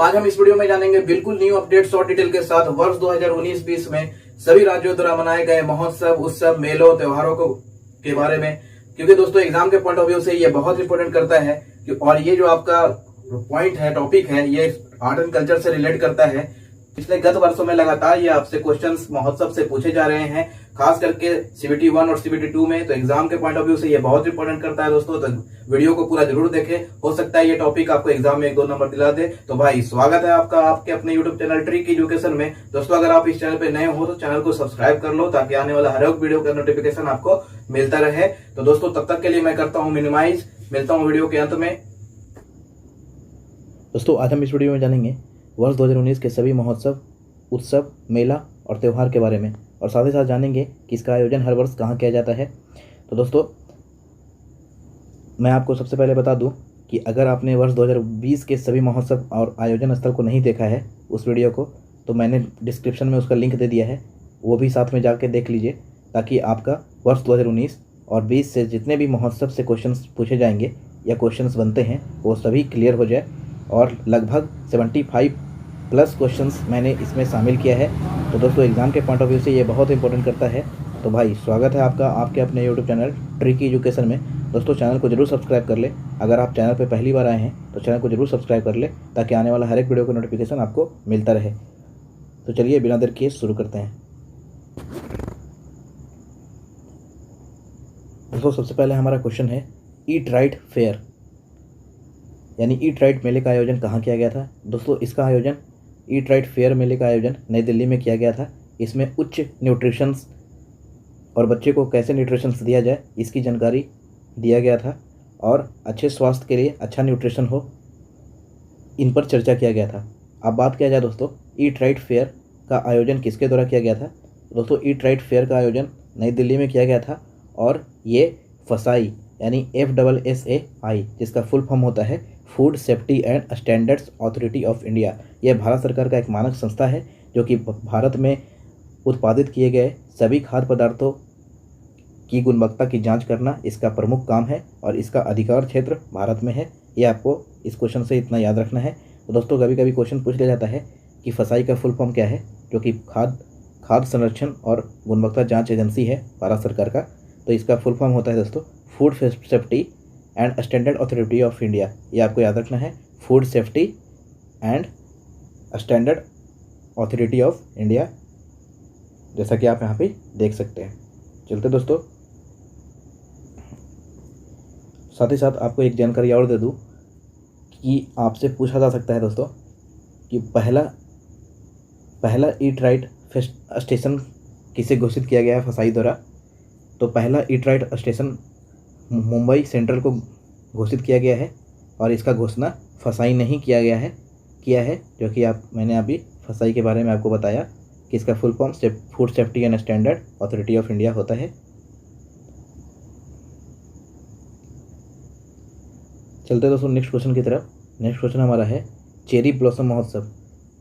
आज हम इस वीडियो में जानेंगे बिल्कुल न्यू अपडेट्स और डिटेल के साथ वर्ष 2019-20 में सभी राज्यों द्वारा मनाए गए महोत्सव, उत्सव, मेलों, त्योहारों के बारे में। क्योंकि दोस्तों एग्जाम के पॉइंट ऑफ व्यू से ये बहुत इंपॉर्टेंट करता है और ये जो आपका पॉइंट है, टॉपिक है, ये आर्ट एंड कल्चर से रिलेट करता है। पिछले गत वर्षों में लगातार ये आपसे क्वेश्चंस महोत्सव से पूछे जा रहे हैं, खास करके CBT 1 और CBT 2 में। तो एग्जाम के पॉइंट ऑफ व्यू से ये बहुत इंपॉर्टेंट करता है दोस्तों। तो वीडियो को पूरा जरूर देखें, हो सकता है ये टॉपिक आपको एग्जाम में 1-2 नंबर दिला दे। तो भाई स्वागत है आपका आपके अपने यूट्यूब चैनल ट्रिक एजुकेशन में। दोस्तों अगर आप इस चैनल पे नए हो तो चैनल को सब्सक्राइब कर लो ताकि आने वाला हर एक वीडियो का नोटिफिकेशन आपको मिलता रहे। तो दोस्तों तब तक के लिए मैं करता हूँ मिनिमाइज, मिलता हूँ वीडियो के अंत में। दोस्तों आज हम इस वीडियो में जानेंगे वर्ष 2019 के सभी महोत्सव, उत्सव, मेला और त्यौहार के बारे में, और साथ ही साथ जानेंगे कि इसका आयोजन हर वर्ष कहाँ किया जाता है। तो दोस्तों मैं आपको सबसे पहले बता दूं कि अगर आपने वर्ष 2020 के सभी महोत्सव और आयोजन स्थल को नहीं देखा है उस वीडियो को, तो मैंने डिस्क्रिप्शन में उसका लिंक दे दिया है, वो भी साथ में जाके देख लीजिए ताकि आपका वर्ष 2019 और 20 से जितने भी महोत्सव से क्वेश्चंस पूछे जाएंगे या क्वेश्चंस बनते हैं वो सभी क्लियर हो जाए। और लगभग 75+ क्वेश्चंस मैंने इसमें शामिल किया है। तो दोस्तों एग्ज़ाम के पॉइंट ऑफ व्यू से ये बहुत इंपॉर्टेंट करता है। तो भाई स्वागत है आपका आपके अपने यूट्यूब चैनल ट्रिक एजुकेशन में। दोस्तों चैनल को जरूर सब्सक्राइब कर ले। अगर आप चैनल पर पहली बार आए हैं तो चैनल को जरूर सब्सक्राइब कर ले ताकि आने वाला हर एक वीडियो का नोटिफिकेशन आपको मिलता रहे। तो चलिए बिना देर किए शुरू करते हैं। दोस्तों सबसे पहले हमारा क्वेश्चन है ईट राइट फेयर यानी ईट राइट मेले का आयोजन कहाँ किया गया था। दोस्तों इसका आयोजन ईट राइट फेयर मेले का आयोजन नई दिल्ली में किया गया था। इसमें उच्च न्यूट्रिशंस और बच्चे को कैसे न्यूट्रिशंस दिया जाए इसकी जानकारी दिया गया था, और अच्छे स्वास्थ्य के लिए अच्छा न्यूट्रिशन हो, इन पर चर्चा किया गया था। अब बात किया जाए दोस्तों ईट राइट फेयर का आयोजन किसके द्वारा किया गया था। दोस्तों ईट राइट फेयर का आयोजन नई दिल्ली में किया गया था, और ये फसाई यानी FSSAI जिसका फुल फॉर्म होता है food safety and standards authority of India. यह भारत सरकार का एक मानक संस्था है जो कि भारत में उत्पादित किए गए सभी खाद्य पदार्थों की गुणवत्ता की जांच करना इसका प्रमुख काम है, और इसका अधिकार क्षेत्र भारत में है। ये आपको इस क्वेश्चन से इतना याद रखना है। तो दोस्तों कभी कभी क्वेश्चन पूछ लिया जाता है कि फसाई का फुल फॉर्म क्या है, जो कि खाद्य संरक्षण और गुणवत्ता जाँच एजेंसी है भारत सरकार का। तो इसका फुल फॉर्म होता है दोस्तों food safety and standard authority of India. ये आपको याद रखना है, food safety and standard authority of India, जैसा कि आप यहाँ पे देख सकते हैं। चलते दोस्तों साथ ही साथ आपको एक जानकारी और दे दूँ कि आपसे पूछा जा सकता है दोस्तों कि पहला ईट राइट स्टेशन किसे घोषित किया गया है फसाई द्वारा। तो पहला eat right station Mumbai central को घोषित किया गया है, और इसका घोषणा फसाई नहीं किया है जो कि मैंने अभी फसाई के बारे में आपको बताया कि इसका full form food safety and standard authority of India होता है। चलते दोस्तों नेक्स्ट क्वेश्चन की तरफ। नेक्स्ट क्वेश्चन हमारा है चेरी ब्लॉसम महोत्सव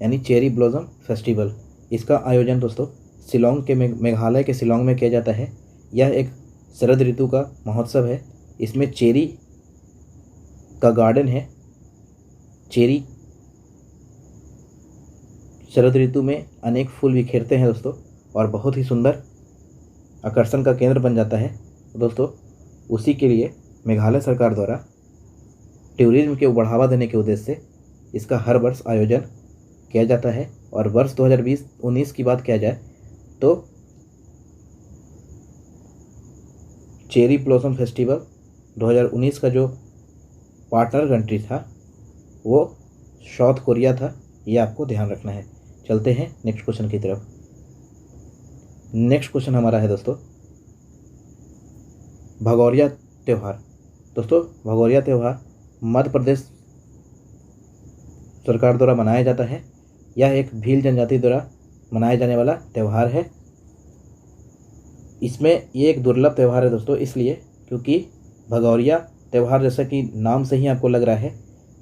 यानी चेरी ब्लॉसम फेस्टिवल। इसका आयोजन दोस्तों शिलोंग के मेघालय के शिलोंग में किया जाता है। यह एक शरद ऋतु का महोत्सव है। इसमें चेरी का गार्डन है। चेरी शरद ऋतु में अनेक फूल बिखेरते हैं दोस्तों, और बहुत ही सुंदर आकर्षण का केंद्र बन जाता है दोस्तों। उसी के लिए मेघालय सरकार द्वारा टूरिज्म को बढ़ावा देने के उद्देश्य से इसका हर वर्ष आयोजन किया जाता है। और वर्ष 2020-19 की बात किया जाए तो चेरी ब्लॉसम फेस्टिवल 2019 का जो पार्टनर कंट्री था वो साउथ कोरिया था। ये आपको ध्यान रखना है। चलते हैं नेक्स्ट क्वेश्चन की तरफ। नेक्स्ट क्वेश्चन हमारा है दोस्तों भगौरिया त्यौहार। दोस्तों भगौरिया त्यौहार मध्य प्रदेश सरकार द्वारा मनाया जाता है। यह एक भील जनजाति द्वारा मनाया जाने वाला त्यौहार है। इसमें ये एक दुर्लभ त्यौहार है दोस्तों, इसलिए क्योंकि भगौरिया त्यौहार जैसा कि नाम से ही आपको लग रहा है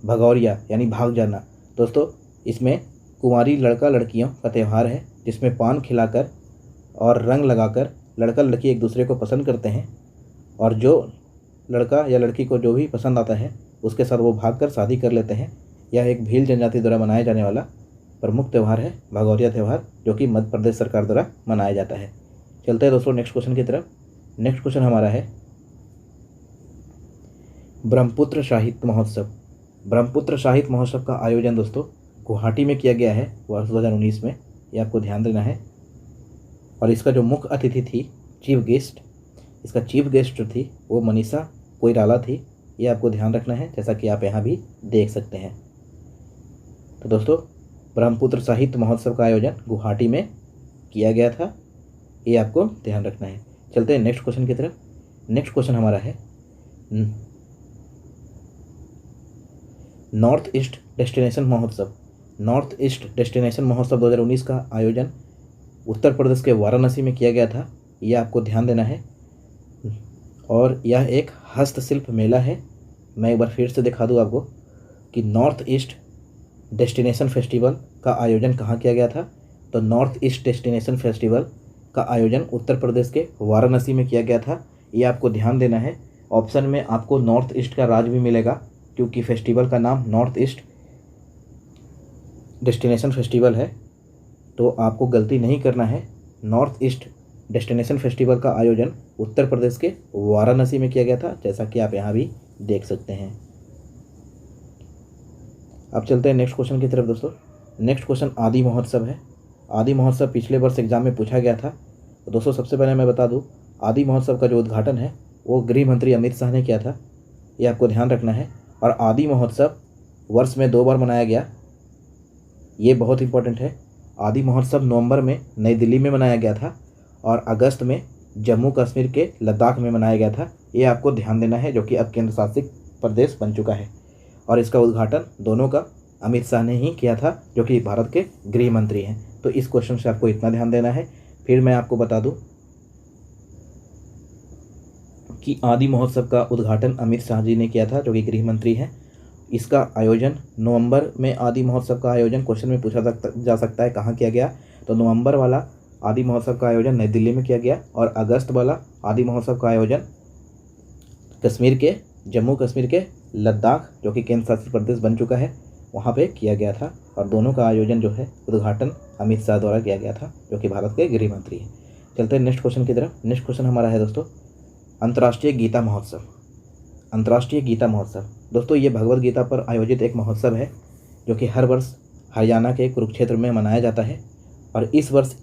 भगौरिया यानी भाग जाना। दोस्तों इसमें कुंवारी लड़का लड़कियों का त्यौहार है जिसमें पान खिलाकर और रंग लगाकर लड़का लड़की एक दूसरे को पसंद करते हैं, और जो लड़का या लड़की को जो भी पसंद आता है उसके साथ वो भागकर शादी कर लेते हैं। यह एक भील जनजाति द्वारा मनाया जाने वाला प्रमुख त्यौहार है, भगौरिया त्यौहार, जो कि मध्य प्रदेश सरकार द्वारा मनाया जाता है। चलते हैं दोस्तों नेक्स्ट क्वेश्चन की तरफ। नेक्स्ट क्वेश्चन हमारा है ब्रह्मपुत्र साहित्य महोत्सव। ब्रह्मपुत्र साहित्य महोत्सव का आयोजन दोस्तों गुवाहाटी में किया गया है वर्ष 2019 में, ये आपको ध्यान देना है। और इसका जो मुख्य अतिथि थी, चीफ गेस्ट, इसका चीफ गेस्ट जो थी वो मनीषा कोइराला थी, ये आपको ध्यान रखना है, जैसा कि आप यहाँ भी देख सकते हैं। तो दोस्तों ब्रह्मपुत्र साहित्य महोत्सव का आयोजन गुवाहाटी में किया गया था, ये आपको ध्यान रखना है। चलते हैं नेक्स्ट क्वेश्चन की तरफ। नेक्स्ट क्वेश्चन हमारा है नॉर्थ ईस्ट डेस्टिनेशन महोत्सव। नॉर्थ ईस्ट डेस्टिनेशन महोत्सव 2019 का आयोजन उत्तर प्रदेश के वाराणसी में किया गया था, यह आपको ध्यान देना है। और यह एक हस्तशिल्प मेला है। मैं एक बार फिर से दिखा दूँ आपको कि नॉर्थ ईस्ट डेस्टिनेशन फेस्टिवल का आयोजन कहाँ किया गया था। तो नॉर्थ ईस्ट डेस्टिनेशन फेस्टिवल का आयोजन उत्तर प्रदेश के वाराणसी में किया गया था, ये आपको ध्यान देना है। ऑप्शन में आपको नॉर्थ ईस्ट का राज्य भी मिलेगा, क्योंकि फेस्टिवल का नाम नॉर्थ ईस्ट डेस्टिनेशन फेस्टिवल है, तो आपको गलती नहीं करना है। नॉर्थ ईस्ट डेस्टिनेशन फेस्टिवल का आयोजन उत्तर प्रदेश के वाराणसी में किया गया था, जैसा कि आप यहाँ भी देख सकते हैं। अब चलते हैं नेक्स्ट क्वेश्चन की तरफ दोस्तों। नेक्स्ट क्वेश्चन आदि महोत्सव है। आदि महोत्सव पिछले वर्ष एग्जाम में पूछा गया था। तो दोस्तों सबसे पहले मैं बता दूं, आदि महोत्सव का जो उद्घाटन है वो गृह मंत्री अमित शाह ने किया था, ये आपको ध्यान रखना है। और आदि महोत्सव वर्ष में 2 बार मनाया गया, ये बहुत इंपॉर्टेंट है। आदि महोत्सव नवंबर में नई दिल्ली में मनाया गया था और अगस्त में जम्मू कश्मीर के लद्दाख में मनाया गया था, ये आपको ध्यान देना है, जो कि अब केंद्र शासित प्रदेश बन चुका है। और इसका उद्घाटन दोनों का अमित शाह ने ही किया था, जो कि भारत के गृह मंत्री हैं। तो इस क्वेश्चन से आपको इतना ध्यान देना है। फिर मैं आपको बता दूं कि आदि महोत्सव का उद्घाटन अमित शाह जी ने किया था, जो कि गृह मंत्री हैं। इसका आयोजन नवंबर में आदि महोत्सव का आयोजन क्वेश्चन में पूछा जा सकता है कहाँ किया गया। तो नवंबर वाला आदि महोत्सव का आयोजन नई दिल्ली में किया गया और अगस्त वाला आदि महोत्सव का आयोजन जम्मू कश्मीर के लद्दाख, जो कि केंद्र शासित प्रदेश बन चुका है, वहाँ पे किया गया था। और दोनों का आयोजन जो है उद्घाटन अमित शाह द्वारा किया गया था, जो कि भारत के गृह मंत्री हैं। चलते हैं नेक्स्ट क्वेश्चन की तरफ। नेक्स्ट क्वेश्चन हमारा है दोस्तों अंतर्राष्ट्रीय गीता महोत्सव। अंतर्राष्ट्रीय गीता महोत्सव दोस्तों ये भगवद गीता पर आयोजित एक महोत्सव है, जो कि हर वर्ष हरियाणा के कुरुक्षेत्र में मनाया जाता है। और इस वर्ष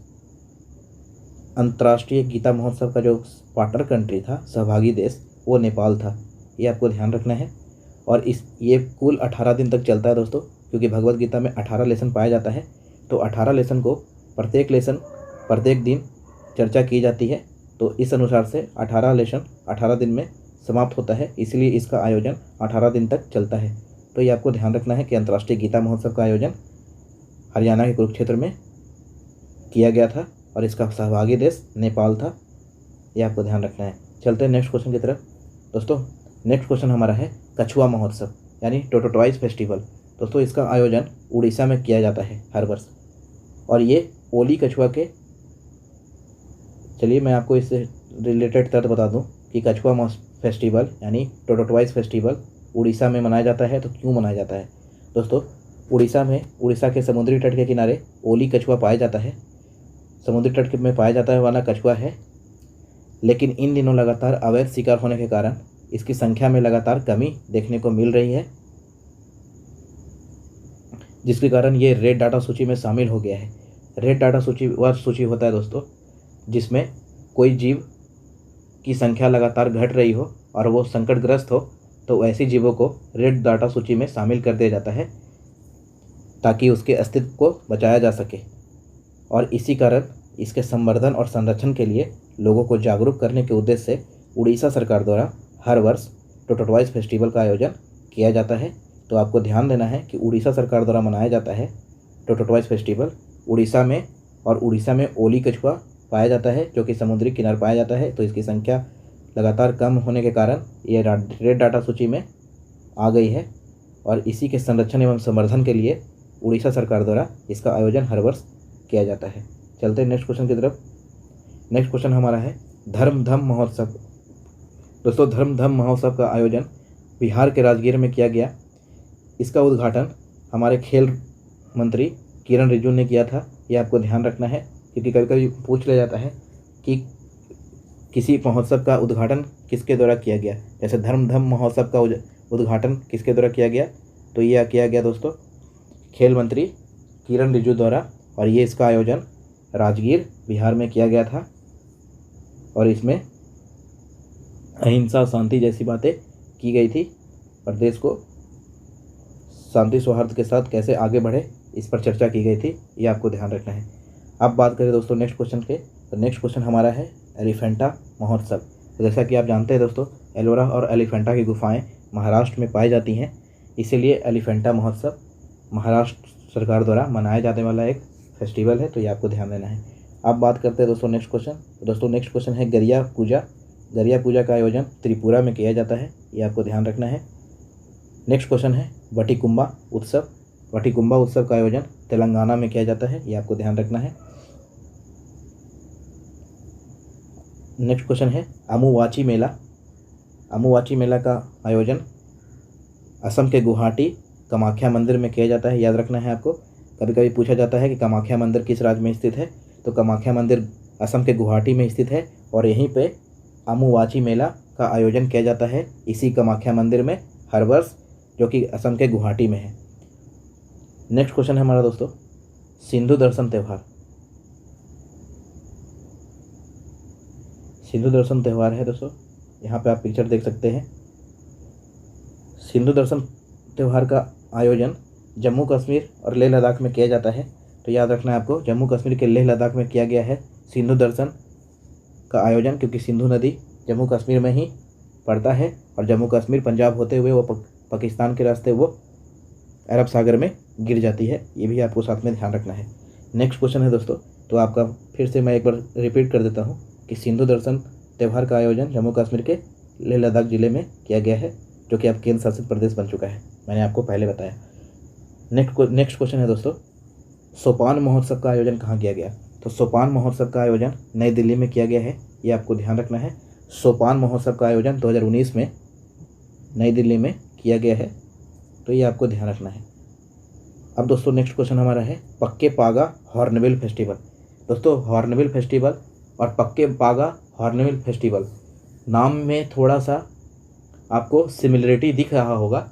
अंतर्राष्ट्रीय गीता महोत्सव का जो पार्टनर कंट्री था, सहभागी देश, वो नेपाल था, ये आपको ध्यान रखना है। और ये कुल 18 दिन तक चलता है दोस्तों, क्योंकि भगवद गीता में 18 लेसन पाया जाता है। तो 18 लेसन को प्रत्येक लेसन प्रत्येक दिन चर्चा की जाती है। तो इस अनुसार से 18 लेसन 18 दिन में समाप्त होता है, इसलिए इसका आयोजन 18 दिन तक चलता है। तो ये आपको ध्यान रखना है कि अंतर्राष्ट्रीय गीता महोत्सव का आयोजन हरियाणा के कुरुक्षेत्र में किया गया था और इसका सहभागी देश नेपाल था, ये आपको ध्यान रखना है। चलते हैं नेक्स्ट क्वेश्चन की तरफ दोस्तों। नेक्स्ट क्वेश्चन हमारा है कछुआ महोत्सव, यानी टोटोटॉयज फेस्टिवल। दोस्तों इसका आयोजन उड़ीसा में किया जाता है हर वर्ष, और ये ओली कछुआ के, चलिए मैं आपको इससे रिलेटेड तथ्य बता दूं कि कछुआ फेस्टिवल यानी टोटोटॉयज फेस्टिवल उड़ीसा में मनाया जाता है। तो क्यों मनाया जाता है दोस्तों? उड़ीसा के समुद्री तट के किनारे ओली कछुआ पाया जाता है, समुद्री तट में पाया जाता है वाला कछुआ है। लेकिन इन दिनों लगातार अवैध शिकार होने के कारण इसकी संख्या में लगातार कमी देखने को मिल रही है, जिसके कारण ये रेड डाटा सूची में शामिल हो गया है। रेड डाटा सूची वह सूची होता है दोस्तों जिसमें कोई जीव की संख्या लगातार घट रही हो और वो संकटग्रस्त हो, तो ऐसे जीवों को रेड डाटा सूची में शामिल कर दिया जाता है ताकि उसके अस्तित्व को बचाया जा सके। और इसी कारण इसके संवर्धन और संरक्षण के लिए लोगों को जागरूक करने के उद्देश्य से उड़ीसा सरकार द्वारा हर वर्ष टोटोटॉयज फेस्टिवल का आयोजन किया जाता है। तो आपको ध्यान देना है कि उड़ीसा सरकार द्वारा मनाया जाता है टोटोटॉयज फेस्टिवल उड़ीसा में, और उड़ीसा में ओली कछुआ पाया जाता है जो कि समुद्री किनारे पाया जाता है। तो इसकी संख्या लगातार कम होने के कारण ये रेड डाटा सूची में आ गई है, और इसी के संरक्षण एवं संवर्धन के लिए उड़ीसा सरकार द्वारा इसका आयोजन हर वर्ष किया जाता है। चलते हैं नेक्स्ट क्वेश्चन की तरफ। नेक्स्ट क्वेश्चन हमारा है धर्म धम महोत्सव। दोस्तों धर्म धम महोत्सव का आयोजन बिहार के राजगीर में किया गया। इसका उद्घाटन हमारे खेल मंत्री किरण रिजिजू ने किया था, ये आपको ध्यान रखना है, क्योंकि कभी कभी पूछ लिया जाता है कि किसी महोत्सव का उद्घाटन किसके द्वारा किया गया। जैसे धर्म महोत्सव का उद्घाटन किसके द्वारा किया गया, तो ये किया गया दोस्तों खेल मंत्री किरण रिजिजू द्वारा, और ये इसका आयोजन राजगीर बिहार में किया गया था। और इसमें अहिंसा शांति जैसी बातें की गई थी और देश को शांति सौहार्द के साथ कैसे आगे बढ़े इस पर चर्चा की गई थी, ये आपको ध्यान रखना है। अब बात करें दोस्तों नेक्स्ट क्वेश्चन के, तो नेक्स्ट क्वेश्चन हमारा है एलिफेंटा महोत्सव। तो जैसा कि आप जानते हैं दोस्तों, एलोरा और एलिफेंटा की गुफाएं महाराष्ट्र में पाई जाती हैं, इसीलिए एलिफेंटा महोत्सव महाराष्ट्र सरकार द्वारा मनाया जाने वाला एक फेस्टिवल है, तो ये आपको ध्यान देना है। अब बात करते हैं दोस्तों नेक्स्ट क्वेश्चन। दोस्तों नेक्स्ट क्वेश्चन है गरिया पूजा। गरिया पूजा का आयोजन त्रिपुरा में किया जाता है, ये आपको ध्यान रखना है। नेक्स्ट क्वेश्चन है वटिकुंबा उत्सव। वटिकुंबा उत्सव का आयोजन तेलंगाना में किया जाता है, ये आपको ध्यान रखना है। नेक्स्ट क्वेश्चन है अम्बुबाची मेला। अम्बुबाची मेला का आयोजन असम के गुवाहाटी कामाख्या मंदिर में किया जाता है, याद रखना है आपको। कभी कभी पूछा जाता है कि कामाख्या मंदिर किस राज्य में स्थित है, तो कामाख्या मंदिर असम के गुवाहाटी में स्थित है, और यहीं पे अम्बुबाची मेला का आयोजन किया जाता है इसी कामाख्या मंदिर में हर वर्ष, जो कि असम के गुवाहाटी में है। नेक्स्ट क्वेश्चन है हमारा दोस्तों सिंधु दर्शन त्यौहार। सिंधु दर्शन त्यौहार है दोस्तों, यहाँ पे आप पिक्चर देख सकते हैं। सिंधु दर्शन त्यौहार का आयोजन जम्मू कश्मीर और लेह लद्दाख में किया जाता है, तो याद रखना है आपको, जम्मू कश्मीर के लेह लद्दाख में किया गया है सिंधु दर्शन का आयोजन, क्योंकि सिंधु नदी जम्मू कश्मीर में ही पड़ता है और जम्मू कश्मीर पंजाब होते हुए वो पाकिस्तान के रास्ते वो अरब सागर में गिर जाती है, ये भी आपको साथ में ध्यान रखना है। नेक्स्ट क्वेश्चन है दोस्तों, तो आपका फिर से मैं एक बार रिपीट कर देता हूँ कि सिंधु दर्शन त्यौहार का आयोजन जम्मू कश्मीर के लेह लद्दाख ज़िले में किया गया है, जो कि अब केंद्र शासित प्रदेश बन चुका है, मैंने आपको पहले बताया। नेक्स्ट क्वेश्चन है दोस्तों सोपान महोत्सव का आयोजन कहाँ किया गया। तो सोपान महोत्सव का आयोजन नई दिल्ली में किया गया है, ये आपको ध्यान रखना है। सोपान महोत्सव का आयोजन 2019 में नई दिल्ली में किया गया है, तो ये आपको ध्यान रखना है। अब दोस्तों नेक्स्ट क्वेश्चन हमारा है पक्के पागा हॉर्नबिल फेस्टिवल। दोस्तों हॉर्नबिल फेस्टिवल और पक्के पागा हॉर्नबिल फेस्टिवल नाम में थोड़ा सा आपको सिमिलरिटी दिख रहा होगा,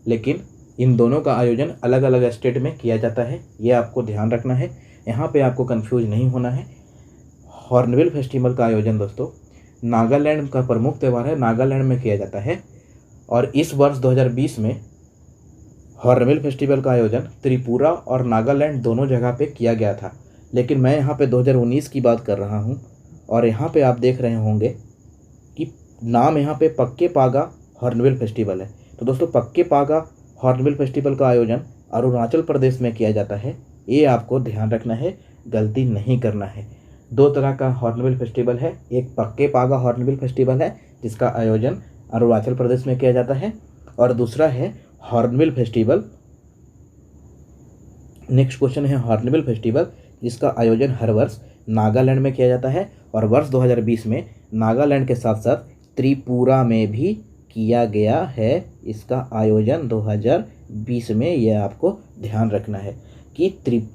लेकिन इन दोनों का आयोजन अलग अलग स्टेट में किया जाता है, ये आपको ध्यान रखना है, यहाँ पे आपको कंफ्यूज नहीं होना है। हॉर्नबिल फेस्टिवल का आयोजन दोस्तों नागालैंड का प्रमुख त्यौहार है, नागालैंड में किया जाता है, और इस वर्ष 2020 में हॉर्नबिल फेस्टिवल का आयोजन त्रिपुरा और नागालैंड दोनों जगह पे किया गया था, लेकिन मैं यहाँ पे 2019 की बात कर रहा हूँ, और यहाँ पे आप देख रहे होंगे कि नाम यहाँ पे पक्के पागा हॉर्नबिल फेस्टिवल है। तो दोस्तों पक्के पागा हॉर्नबिल फेस्टिवल का आयोजन अरुणाचल प्रदेश में किया जाता है, ये आपको ध्यान रखना है, गलती नहीं करना है। दो तरह का हॉर्नबिल फेस्टिवल है, एक पक्के पागा हॉर्नबिल फेस्टिवल है जिसका आयोजन अरुणाचल प्रदेश में किया जाता है, और दूसरा है हॉर्नबिल फेस्टिवल। नेक्स्ट क्वेश्चन है हॉर्नबिल फेस्टिवल जिसका आयोजन हर वर्ष नागालैंड में किया जाता है, और वर्ष 2020 में नागालैंड के साथ साथ त्रिपुरा में भी किया गया है इसका आयोजन 2020 में, यह आपको ध्यान रखना है कि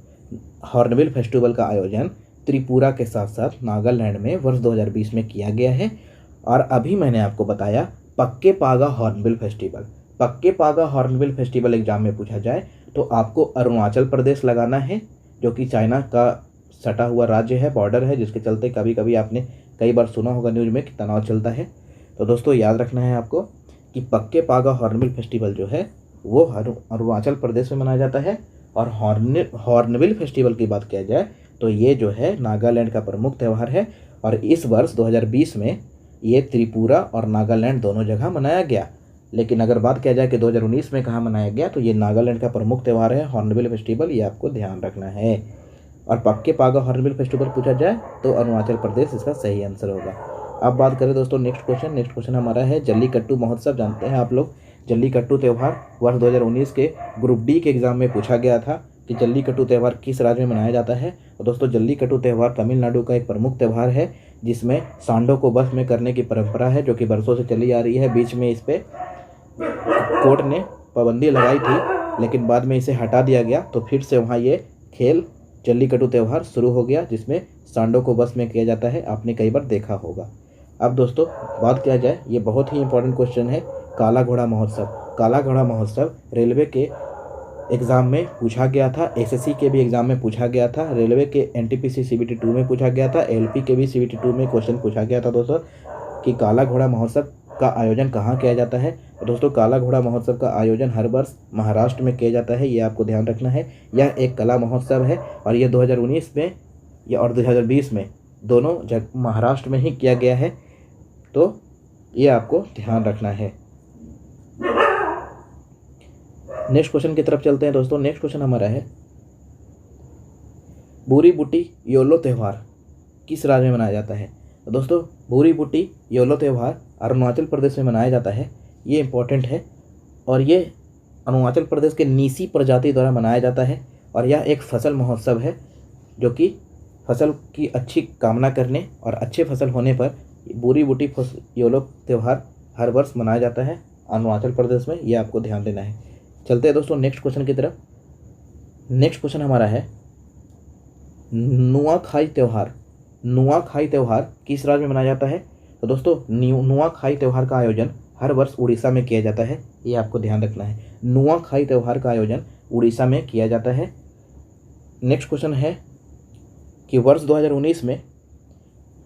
हॉर्नबिल फेस्टिवल का आयोजन त्रिपुरा के साथ साथ नागालैंड में वर्ष 2020 में किया गया है। और अभी मैंने आपको बताया पक्के पागा हॉर्नबिल फेस्टिवल। पक्के पागा हॉर्नबिल फेस्टिवल एग्जाम में पूछा जाए तो आपको अरुणाचल प्रदेश लगाना है, जो कि चाइना का सटा हुआ राज्य है, बॉर्डर है, जिसके चलते कभी कभी आपने कई बार सुना होगा न्यूज़ में कि तनाव चलता है। तो दोस्तों याद रखना है आपको कि पक्के पागा हॉर्नबिल फेस्टिवल जो है वो अरुणाचल प्रदेश में मनाया जाता है, और हॉर्नबिल फेस्टिवल की बात किया जाए तो ये जो है नागालैंड का प्रमुख त्यौहार है, और इस वर्ष 2020 में ये त्रिपुरा और नागालैंड दोनों जगह मनाया गया। लेकिन अगर बात किया जाए कि 2019 में कहाँ मनाया गया, तो ये नागालैंड का प्रमुख त्यौहार है हॉर्नबिल फेस्टिवल, ये आपको ध्यान रखना है। और पक्के पागा हॉर्नबिल फेस्टिवल पूछा जाए तो अरुणाचल प्रदेश इसका सही आंसर होगा। अब बात करें दोस्तों नेक्स्ट क्वेश्चन हमारा है जल्लीकट्टू महोत्सव। जानते हैं आप लोग जल्लीकट्टू त्यौहार वर्ष 2019 के ग्रुप डी के एग्जाम में पूछा गया था कि जल्लीकट्टू त्यौहार किस राज्य में मनाया जाता है। और दोस्तों जल्लीकट्टू त्यौहार तमिलनाडु का एक प्रमुख त्यौहार है, जिसमें सांडों को वश में करने की परंपरा है, जो कि बरसों से चली आ रही है। बीच में इस पर कोर्ट ने पाबंदी लगाई थी लेकिन बाद में इसे हटा दिया गया, तो फिर से वहाँ ये खेल जल्लीकट्टू त्यौहार शुरू हो गया, जिसमें सांडों को बस में किया जाता है। आपने कई बार देखा होगा। अब दोस्तों बात किया जाए, ये बहुत ही इंपॉर्टेंट क्वेश्चन है, काला घोड़ा महोत्सव। काला घोड़ा महोत्सव रेलवे के एग्ज़ाम में पूछा गया था, एसएससी के भी एग्ज़ाम में पूछा गया था, रेलवे के एनटीपीसी सीबीटी 2 में पूछा गया था, एलपी के भी सीबीटी 2 में क्वेश्चन पूछा गया था दोस्तों कि काला घोड़ा महोत्सव का आयोजन कहाँ किया जाता है। दोस्तों काला घोड़ा महोत्सव का आयोजन हर वर्ष महाराष्ट्र में किया जाता है, ये आपको ध्यान रखना है। यह एक कला महोत्सव है और ये 2019 में या और 2020 में दोनों महाराष्ट्र में ही किया गया है, तो ये आपको ध्यान रखना है। नेक्स्ट क्वेश्चन की तरफ चलते हैं दोस्तों। नेक्स्ट क्वेश्चन हमारा है, बूरी बूटी योलो त्यौहार किस राज्य में मनाया जाता है। तो दोस्तों बूरी बूटी योलो त्यौहार अरुणाचल प्रदेश में मनाया जाता है। ये इम्पोर्टेंट है और ये अरुणाचल प्रदेश के नीसी प्रजाति द्वारा मनाया जाता है और यह एक फसल महोत्सव है, जो कि फसल की अच्छी कामना करने और अच्छे फसल होने पर बूरी बूटी योलो त्यौहार हर वर्ष मनाया जाता है अरुणाचल प्रदेश में। ये आपको ध्यान देना है। चलते हैं दोस्तों नेक्स्ट क्वेश्चन की तरफ। नेक्स्ट क्वेश्चन हमारा है, नुआखाई त्यौहार। नुआखाई त्यौहार किस राज्य में मनाया जाता है। तो दोस्तों नुआखाई त्यौहार का आयोजन हर वर्ष उड़ीसा में किया जाता है, ये आपको ध्यान रखना है। नुआखाई त्यौहार का आयोजन उड़ीसा में किया जाता है। नेक्स्ट क्वेश्चन है कि वर्ष 2019 में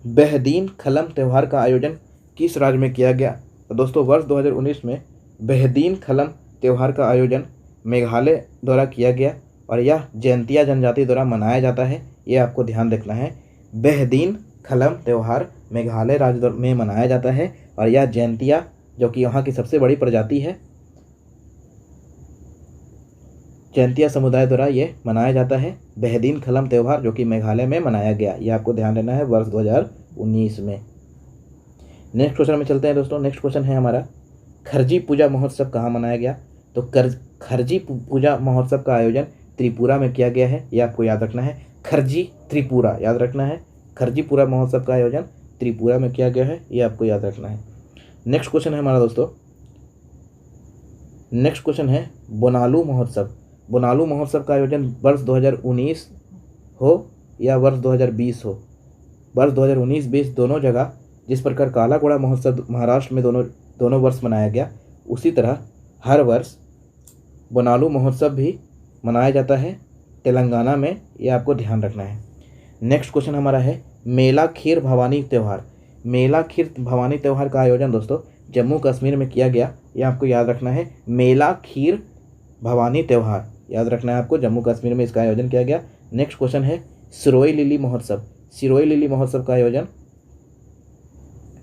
बेहदीन खलम त्यौहार का आयोजन किस राज्य में किया गया। तो दोस्तों वर्ष 2019 में बेहदीन खलम त्यौहार का आयोजन मेघालय द्वारा किया गया और यह जैंतिया जनजाति द्वारा मनाया जाता है, ये आपको ध्यान रखना है। बेहदीन खलम त्यौहार मेघालय राज्य में मनाया जाता है और यह जैंतिया, जो कि यहाँ की सबसे बड़ी प्रजाति है, जैंतिया समुदाय द्वारा ये मनाया जाता है। बेहदीन खलम त्यौहार जो कि मेघालय में मनाया गया, ये आपको ध्यान देना है वर्ष 2019 में। नेक्स्ट क्वेश्चन में चलते हैं दोस्तों। नेक्स्ट क्वेश्चन है हमारा, खरजी पूजा महोत्सव कहाँ मनाया गया। तो खरजी पूजा महोत्सव का आयोजन त्रिपुरा में किया गया है, ये आपको याद रखना है। खरजी त्रिपुरा याद रखना है। खरजी पूरा महोत्सव का आयोजन त्रिपुरा में किया गया है, ये आपको याद रखना है। नेक्स्ट क्वेश्चन है हमारा दोस्तों। नेक्स्ट क्वेश्चन है बोनालू महोत्सव। बोनालू महोत्सव का आयोजन वर्ष 2019 हो या वर्ष 2020 हो, वर्ष 2019-20 दोनों जगह जिस प्रकार काला घोड़ा महोत्सव महाराष्ट्र में दोनों वर्ष मनाया गया, उसी तरह हर वर्ष बोनालू महोत्सव भी मनाया जाता है तेलंगाना में, ये आपको ध्यान रखना है। नेक्स्ट क्वेश्चन हमारा है मेला खीर भवानी त्यौहार। मेला खीर भवानी त्यौहार का आयोजन दोस्तों जम्मू कश्मीर में किया गया, ये आपको याद रखना है। मेला खीर भवानी त्यौहार याद रखना है आपको, जम्मू कश्मीर में इसका आयोजन किया गया। नेक्स्ट क्वेश्चन है सिरोई लिली महोत्सव। सिरोई लिली महोत्सव का आयोजन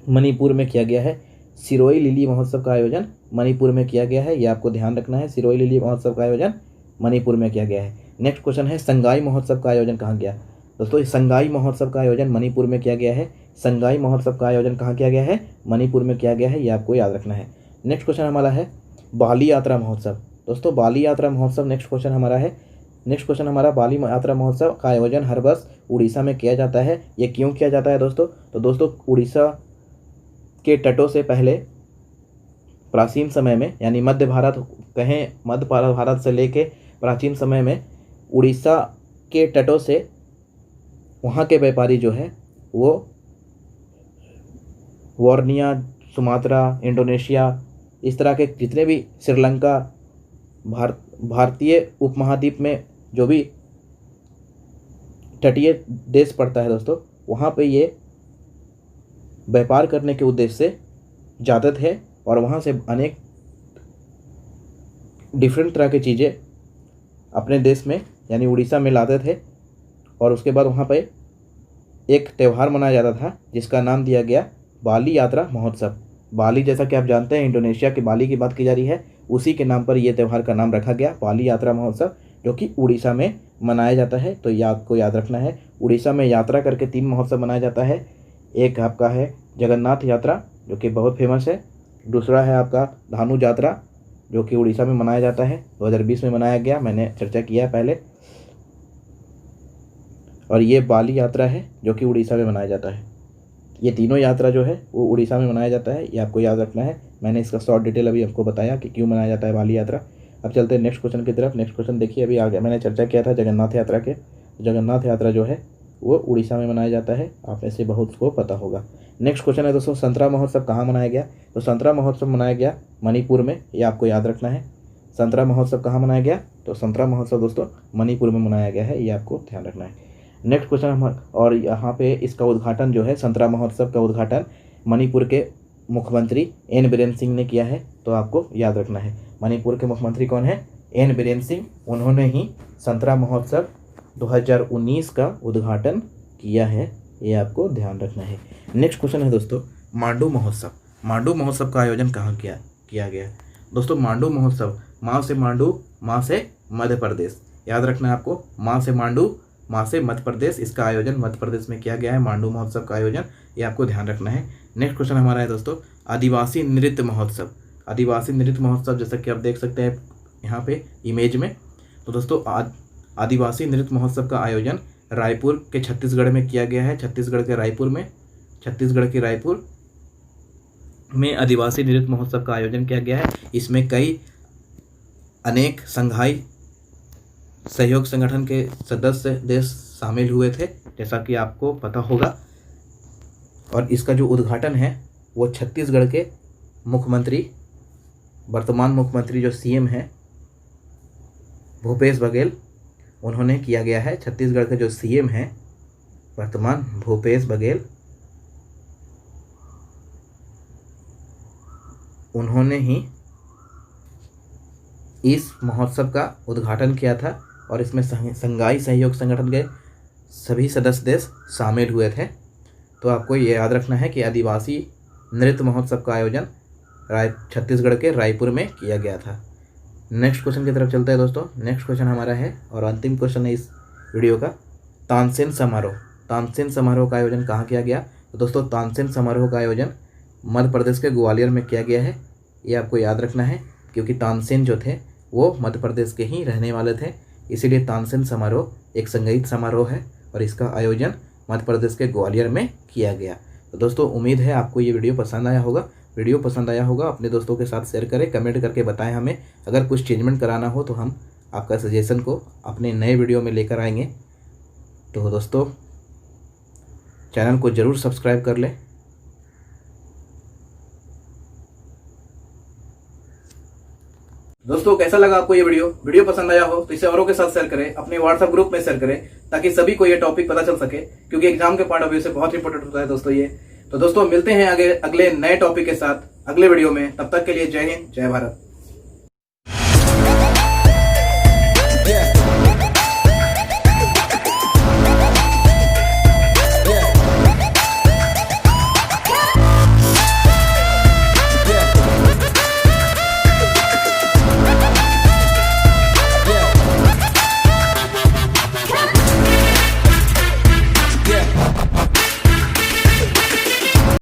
मणिपुर में किया गया है। सिरोई लिली महोत्सव का आयोजन मणिपुर में किया गया है, ये आपको ध्यान रखना है। सिरोई लिली महोत्सव का आयोजन मणिपुर में किया गया है। नेक्स्ट क्वेश्चन है संगाई महोत्सव का आयोजन कहाँ गया। दोस्तों संगाई महोत्सव का आयोजन मणिपुर में किया गया है। संगाई महोत्सव का आयोजन कहाँ किया गया है, मणिपुर में किया गया है, ये आपको याद रखना है। नेक्स्ट क्वेश्चन हमारा है बाली यात्रा महोत्सव। दोस्तों बाली यात्रा महोत्सव नेक्स्ट क्वेश्चन हमारा है। नेक्स्ट क्वेश्चन हमारा, बाली यात्रा महोत्सव का आयोजन हर वर्ष उड़ीसा में किया जाता है। ये क्यों किया जाता है दोस्तों। तो दोस्तों उड़ीसा के तटों से पहले प्राचीन समय में, यानी मध्य भारत कहें, मध्य भारत से लेके प्राचीन समय में उड़ीसा के तटों से वहाँ के व्यापारी जो है वो वॉर्निया, सुमात्रा, इंडोनेशिया, इस तरह के जितने भी श्रीलंका, भारतीय उपमहाद्वीप में जो भी तटीय देश पड़ता है दोस्तों, वहाँ पे ये व्यापार करने के उद्देश्य से जाते थे और वहाँ से अनेक डिफरेंट तरह की चीज़ें अपने देश में यानी उड़ीसा में लाते थे और उसके बाद वहाँ पे एक त्यौहार मनाया जाता था जिसका नाम दिया गया बाली यात्रा महोत्सव। बाली, जैसा कि आप जानते हैं इंडोनेशिया के बाली की बात की जा रही है, उसी के नाम पर यह त्यौहार का नाम रखा गया बाली यात्रा महोत्सव, जो कि उड़ीसा में मनाया जाता है। तो आपको याद रखना है, उड़ीसा में यात्रा करके 3 महोत्सव मनाया जाता है। एक आपका है जगन्नाथ यात्रा जो कि बहुत फेमस है, दूसरा है आपका धानु यात्रा जो कि उड़ीसा में मनाया जाता है, 2020 में मनाया गया, मैंने चर्चा किया है पहले, और ये बाली यात्रा है जो कि उड़ीसा में मनाया जाता है। ये तीनों यात्रा जो है वो उड़ीसा में मनाया जाता है, ये आपको याद रखना है। मैंने इसका शॉर्ट डिटेल अभी आपको बताया कि क्यों मनाया जाता है बाली यात्रा। अब चलते हैं नेक्स्ट क्वेश्चन की तरफ। नेक्स्ट क्वेश्चन देखिए, अभी आगे मैंने चर्चा किया था जगन्नाथ यात्रा के। जगन्नाथ यात्रा जो है वो उड़ीसा में मनाया जाता है, आप में से बहुत को पता होगा। नेक्स्ट क्वेश्चन है दोस्तों, संतरा महोत्सव कहाँ मनाया गया? तो संतरा महोत्सव मनाया गया मणिपुर में, ये आपको याद रखना है। संतरा महोत्सव कहाँ मनाया गया? तो संतरा महोत्सव दोस्तों मणिपुर में मनाया गया है, ये आपको ध्यान रखना है। नेक्स्ट क्वेश्चन हम, और यहाँ पे इसका उद्घाटन जो है, संतरा महोत्सव का उद्घाटन मणिपुर के मुख्यमंत्री एन बीरेन सिंह ने किया है, तो आपको याद रखना है। मणिपुर के मुख्यमंत्री कौन है? एन बीरेन सिंह। उन्होंने ही संतरा महोत्सव 2019 का उद्घाटन किया है, ये आपको ध्यान रखना है। नेक्स्ट क्वेश्चन है दोस्तों, मांडू महोत्सव। मांडू महोत्सव का आयोजन कहाँ किया गया? दोस्तों मांडू महोत्सव, माँ से मांडू, माँ से मध्य प्रदेश, याद रखना है आपको। माँ से मांडू, माँ से मध्य प्रदेश, इसका आयोजन मध्य प्रदेश में किया गया है, मांडू महोत्सव का आयोजन, ये आपको ध्यान रखना है। नेक्स्ट क्वेश्चन हमारा है दोस्तों, आदिवासी नृत्य महोत्सव। आदिवासी नृत्य महोत्सव, जैसा कि आप देख सकते हैं यहाँ पे इमेज में, तो दोस्तों आदिवासी नृत्य महोत्सव का आयोजन रायपुर के छत्तीसगढ़ में किया गया है। छत्तीसगढ़ के रायपुर में आदिवासी नृत्य महोत्सव का आयोजन किया गया है। इसमें कई अनेक संघाई सहयोग संगठन के सदस्य देश शामिल हुए थे, जैसा कि आपको पता होगा। और इसका जो उद्घाटन है वो छत्तीसगढ़ के मुख्यमंत्री, वर्तमान मुख्यमंत्री जो सीएम हैं भूपेश बघेल, उन्होंने किया गया है। छत्तीसगढ़ के जो सीएम हैं वर्तमान भूपेश बघेल, उन्होंने ही इस महोत्सव का उद्घाटन किया था और इसमें संघाई सहयोग संगठन के सभी सदस्य देश शामिल हुए थे। तो आपको ये याद रखना है कि आदिवासी नृत्य महोत्सव का आयोजन छत्तीसगढ़ के रायपुर में किया गया था। नेक्स्ट क्वेश्चन की तरफ चलते हैं दोस्तों। नेक्स्ट क्वेश्चन हमारा है और अंतिम क्वेश्चन है इस वीडियो का, तानसेन समारोह। तानसेन समारोह का आयोजन कहाँ किया गया? तो दोस्तों तानसेन समारोह का आयोजन मध्य प्रदेश के ग्वालियर में किया गया है, ये आपको याद रखना है, क्योंकि तानसेन जो थे वो मध्य प्रदेश के ही रहने वाले थे, इसीलिए तानसेन समारोह एक संगीत समारोह है और इसका आयोजन मध्य प्रदेश के ग्वालियर में किया गया। तो दोस्तों उम्मीद है आपको ये वीडियो पसंद आया होगा। वीडियो पसंद आया होगा अपने दोस्तों के साथ शेयर करें, कमेंट करके बताएं हमें। अगर कुछ चेंजमेंट कराना हो तो हम आपका सजेशन को अपने नए वीडियो में लेकर आएंगे। तो दोस्तों चैनल को ज़रूर सब्सक्राइब कर लें। दोस्तों कैसा लगा आपको ये वीडियो पसंद आया हो तो इसे औरों के साथ शेयर करें, अपने व्हाट्सएप ग्रुप में शेयर करें, ताकि सभी को ये टॉपिक पता चल सके, क्योंकि एग्जाम के पॉइंट ऑफ व्यू से बहुत इंपॉर्टेंट होता है दोस्तों ये। तो दोस्तों मिलते हैं आगे अगले नए टॉपिक के साथ अगले वीडियो में, तब तक के लिए जय हिंद, जय भारत।